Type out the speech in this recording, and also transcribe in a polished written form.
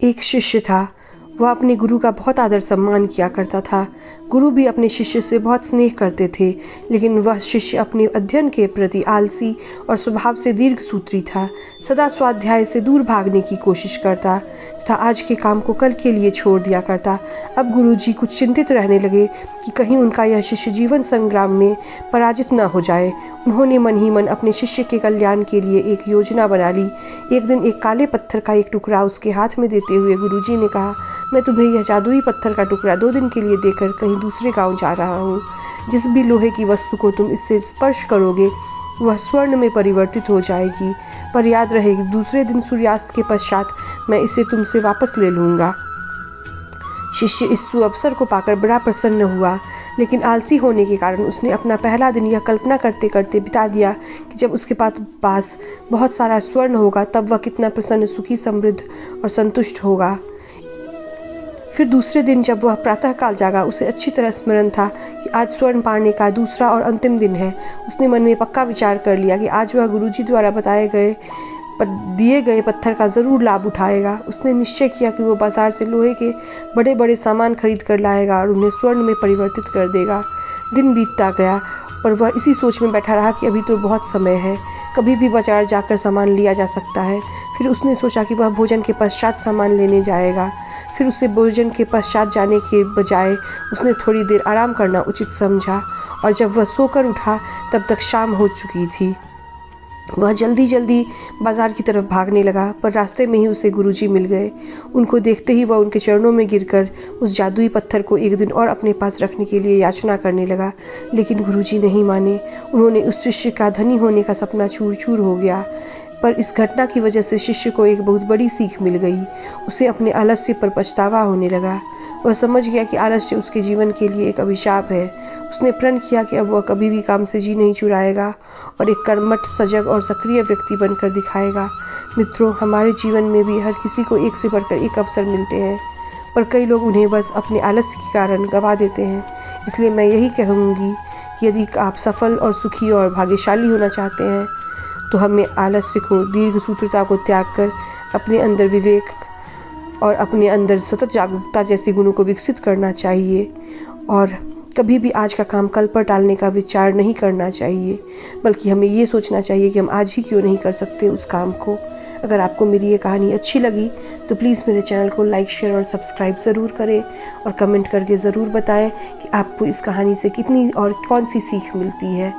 एक शिष्य था। वह अपने गुरु का बहुत आदर सम्मान किया करता था। गुरु भी अपने शिष्य से बहुत स्नेह करते थे, लेकिन वह शिष्य अपने अध्ययन के प्रति आलसी और स्वभाव से दीर्घसूत्री था। सदा स्वाध्याय से दूर भागने की कोशिश करता तथा आज के काम को कल के लिए छोड़ दिया करता। अब गुरुजी कुछ चिंतित रहने लगे कि कहीं उनका यह शिष्य जीवन संग्राम में पराजित न हो जाए। उन्होंने मन ही मन अपने शिष्य के कल्याण के लिए एक योजना बना ली। एक दिन एक काले पत्थर का एक टुकड़ा उसके हाथ में देते हुए गुरुजी ने कहा, मैं तुम्हें यह जादुई पत्थर का टुकड़ा 2 दिन के लिए देकर कहीं दूसरे गांव जा रहा हूँ। जिस भी लोहे की वस्तु को तुम इससे स्पर्श करोगे वह स्वर्ण में परिवर्तित हो जाएगी, पर याद रहेगी दूसरे दिन सूर्यास्त के पश्चात मैं इसे तुमसे वापस ले लूँगा। शिष्य इस सुअवसर को पाकर बड़ा प्रसन्न हुआ, लेकिन आलसी होने के कारण उसने अपना पहला दिन यह कल्पना करते करते बिता दिया कि जब उसके पास बहुत सारा स्वर्ण होगा तब वह कितना प्रसन्न, सुखी, समृद्ध और संतुष्ट होगा। फिर दूसरे दिन जब वह प्रातःकाल जागा, उसे अच्छी तरह स्मरण था कि आज स्वर्ण पाने का दूसरा और अंतिम दिन है। उसने मन में पक्का विचार कर लिया कि आज वह गुरुजी द्वारा दिए गए पत्थर का ज़रूर लाभ उठाएगा। उसने निश्चय किया कि वो बाजार से लोहे के बड़े बड़े सामान खरीद कर लाएगा और उन्हें स्वर्ण में परिवर्तित कर देगा। दिन बीतता गया पर वह इसी सोच में बैठा रहा कि अभी तो बहुत समय है, कभी भी बाजार जाकर सामान लिया जा सकता है। फिर उसने सोचा कि वह भोजन के पश्चात सामान लेने जाएगा। फिर उसे भोजन के पश्चात जाने के बजाय उसने थोड़ी देर आराम करना उचित समझा, और जब वह सोकर उठा तब तक शाम हो चुकी थी। वह जल्दी जल्दी बाजार की तरफ भागने लगा, पर रास्ते में ही उसे गुरुजी मिल गए। उनको देखते ही वह उनके चरणों में गिरकर उस जादुई पत्थर को एक दिन और अपने पास रखने के लिए याचना करने लगा, लेकिन गुरुजी नहीं माने। उन्होंने उस शिष्य का धनी होने का सपना चूर चूर हो गया। पर इस घटना की वजह से शिष्य को एक बहुत बड़ी सीख मिल गई। उसे अपने आलस्य पर पछतावा होने लगा। वह समझ गया कि आलस्य उसके जीवन के लिए एक अभिशाप है। उसने प्रण किया कि अब वह कभी भी काम से जी नहीं चुराएगा और एक कर्मठ, सजग और सक्रिय व्यक्ति बनकर दिखाएगा। मित्रों, हमारे जीवन में भी हर किसी को एक से बढ़कर एक अवसर मिलते हैं, पर कई लोग उन्हें बस अपने आलस्य के कारण गंवा देते हैं। इसलिए मैं यही कहूँगी कि यदि आप सफल और सुखी और भाग्यशाली होना चाहते हैं तो हमें आलस्य को, दीर्घसूत्रता को त्याग कर अपने अंदर विवेक और अपने अंदर सतत जागरूकता जैसे गुणों को विकसित करना चाहिए, और कभी भी आज का काम कल पर टालने का विचार नहीं करना चाहिए, बल्कि हमें ये सोचना चाहिए कि हम आज ही क्यों नहीं कर सकते उस काम को। अगर आपको मेरी ये कहानी अच्छी लगी तो प्लीज़ मेरे चैनल को लाइक, शेयर और सब्सक्राइब ज़रूर करें, और कमेंट करके ज़रूर बताएं कि आपको इस कहानी से कितनी और कौन सी सीख मिलती है।